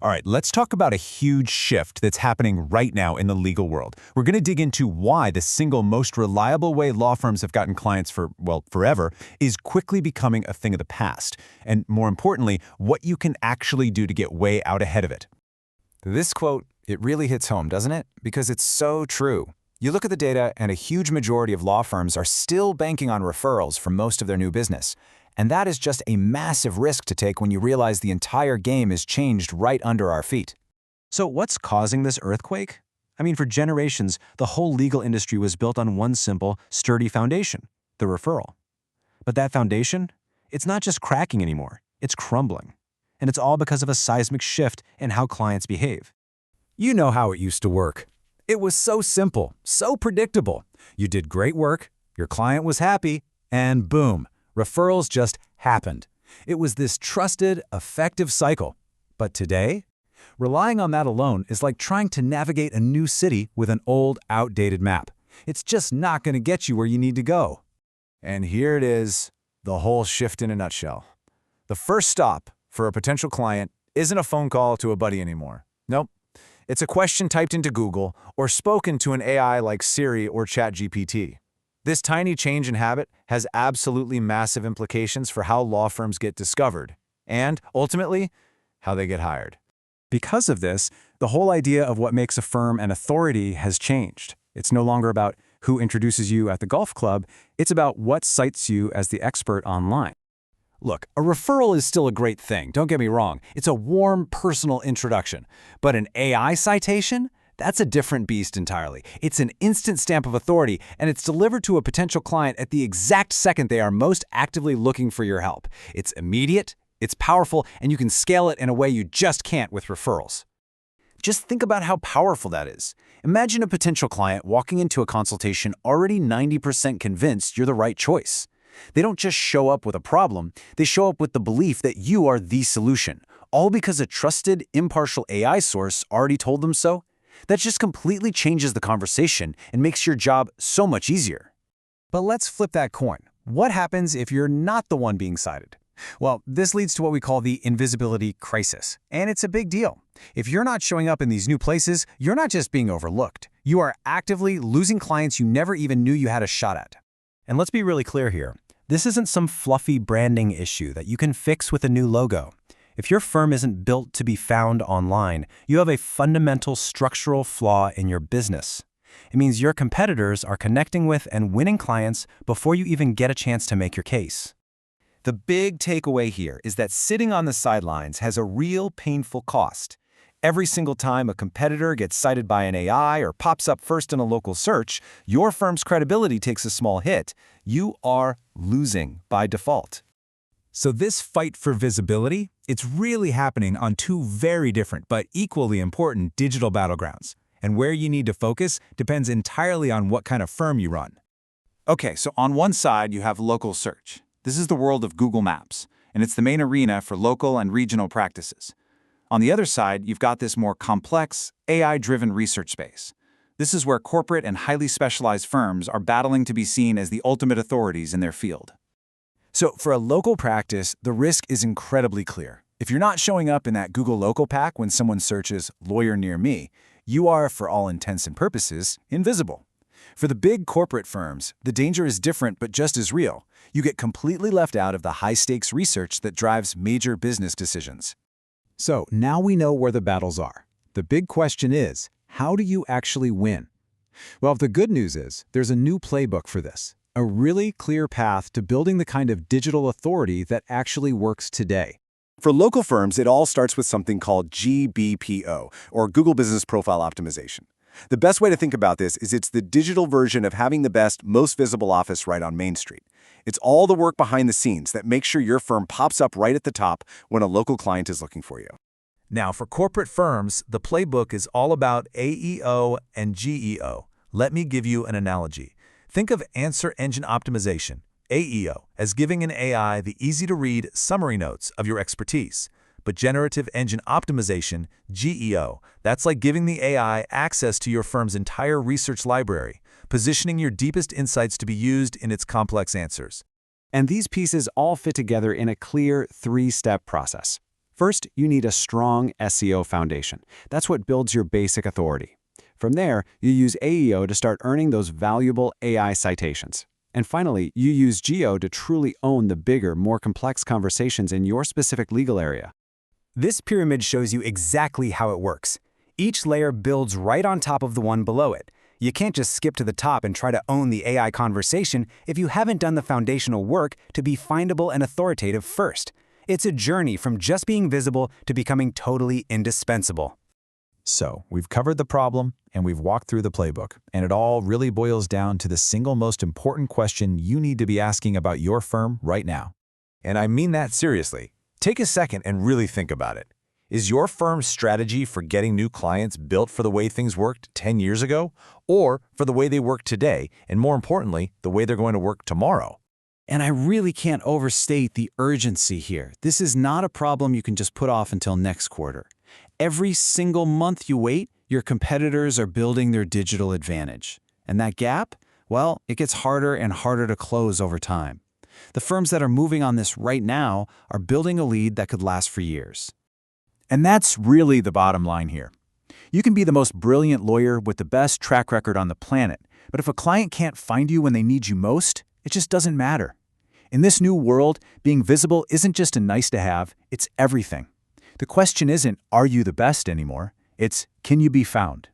All right, let's talk about a huge shift that's happening right now in the legal world. We're going to dig into why the single most reliable way law firms have gotten clients for, well, forever is quickly becoming a thing of the past. And more importantly, what you can actually do to get way out ahead of it. This quote, it really hits home, doesn't it? Because it's so true. You look at the data, and a huge majority of law firms are still banking on referrals for most of their new business. And that is just a massive risk to take when you realize the entire game is changed right under our feet. So what's causing this earthquake? I mean, for generations, the whole legal industry was built on one simple, sturdy foundation, the referral. But that foundation, it's not just cracking anymore, it's crumbling. And it's all because of a seismic shift in how clients behave. You know how it used to work. It was so simple, so predictable. You did great work, your client was happy, and boom, referrals just happened. It was this trusted, effective cycle. But today, relying on that alone is like trying to navigate a new city with an old, outdated map. It's just not going to get you where you need to go. And here it is, the whole shift in a nutshell. The first stop for a potential client isn't a phone call to a buddy anymore. Nope. It's a question typed into Google or spoken to an AI like Siri or ChatGPT. This tiny change in habit has absolutely massive implications for how law firms get discovered and, ultimately, how they get hired. Because of this, the whole idea of what makes a firm an authority has changed. It's no longer about who introduces you at the golf club, it's about what cites you as the expert online. Look, a referral is still a great thing, don't get me wrong. It's a warm, personal introduction. But an AI citation? That's a different beast entirely. It's an instant stamp of authority, and it's delivered to a potential client at the exact second they are most actively looking for your help. It's immediate, it's powerful, and you can scale it in a way you just can't with referrals. Just think about how powerful that is. Imagine a potential client walking into a consultation already 90% convinced you're the right choice. They don't just show up with a problem, they show up with the belief that you are the solution, all because a trusted, impartial AI source already told them so. That just completely changes the conversation and makes your job so much easier. But let's flip that coin. What happens if you're not the one being cited? Well, this leads to what we call the invisibility crisis, and it's a big deal. If you're not showing up in these new places, you're not just being overlooked. You are actively losing clients you never even knew you had a shot at. And let's be really clear here. This isn't some fluffy branding issue that you can fix with a new logo. If your firm isn't built to be found online, you have a fundamental structural flaw in your business. It means your competitors are connecting with and winning clients before you even get a chance to make your case. The big takeaway here is that sitting on the sidelines has a real painful cost. Every single time a competitor gets cited by an AI or pops up first in a local search, your firm's credibility takes a small hit. You are losing by default. So this fight for visibility, it's really happening on two very different but equally important digital battlegrounds. And where you need to focus depends entirely on what kind of firm you run. Okay, so on one side you have local search. This is the world of Google Maps, and it's the main arena for local and regional practices. On the other side, you've got this more complex, AI-driven research space. This is where corporate and highly specialized firms are battling to be seen as the ultimate authorities in their field. So for a local practice, the risk is incredibly clear. If you're not showing up in that Google local pack when someone searches lawyer near me, you are, for all intents and purposes, invisible. For the big corporate firms, the danger is different but just as real. You get completely left out of the high-stakes research that drives major business decisions. So now we know where the battles are. The big question is, how do you actually win? Well, the good news is there's a new playbook for this. A really clear path to building the kind of digital authority that actually works today. For local firms, it all starts with something called GBPO, or Google Business Profile Optimization. The best way to think about this is it's the digital version of having the best, most visible office right on Main Street. It's all the work behind the scenes that makes sure your firm pops up right at the top when a local client is looking for you. Now, for corporate firms, the playbook is all about AEO and GEO. Let me give you an analogy. Think of answer engine optimization, AEO, as giving an AI the easy-to-read summary notes of your expertise. But generative engine optimization, GEO, that's like giving the AI access to your firm's entire research library, positioning your deepest insights to be used in its complex answers. And these pieces all fit together in a clear three-step process. First, you need a strong SEO foundation. That's what builds your basic authority. From there, you use AEO to start earning those valuable AI citations. And finally, you use GEO to truly own the bigger, more complex conversations in your specific legal area. This pyramid shows you exactly how it works. Each layer builds right on top of the one below it. You can't just skip to the top and try to own the AI conversation if you haven't done the foundational work to be findable and authoritative first. It's a journey from just being visible to becoming totally indispensable. So, we've covered the problem, and we've walked through the playbook, and it all really boils down to the single most important question you need to be asking about your firm right now. And I mean that seriously. Take a second and really think about it. Is your firm's strategy for getting new clients built for the way things worked 10 years ago, or for the way they work today, and more importantly, the way they're going to work tomorrow? And I really can't overstate the urgency here. This is not a problem you can just put off until next quarter. Every single month you wait, your competitors are building their digital advantage. And that gap, well, it gets harder and harder to close over time. The firms that are moving on this right now are building a lead that could last for years. And that's really the bottom line here. You can be the most brilliant lawyer with the best track record on the planet, but if a client can't find you when they need you most, it just doesn't matter. In this new world, being visible isn't just a nice to have, it's everything. The question isn't, are you the best anymore? It's, can you be found?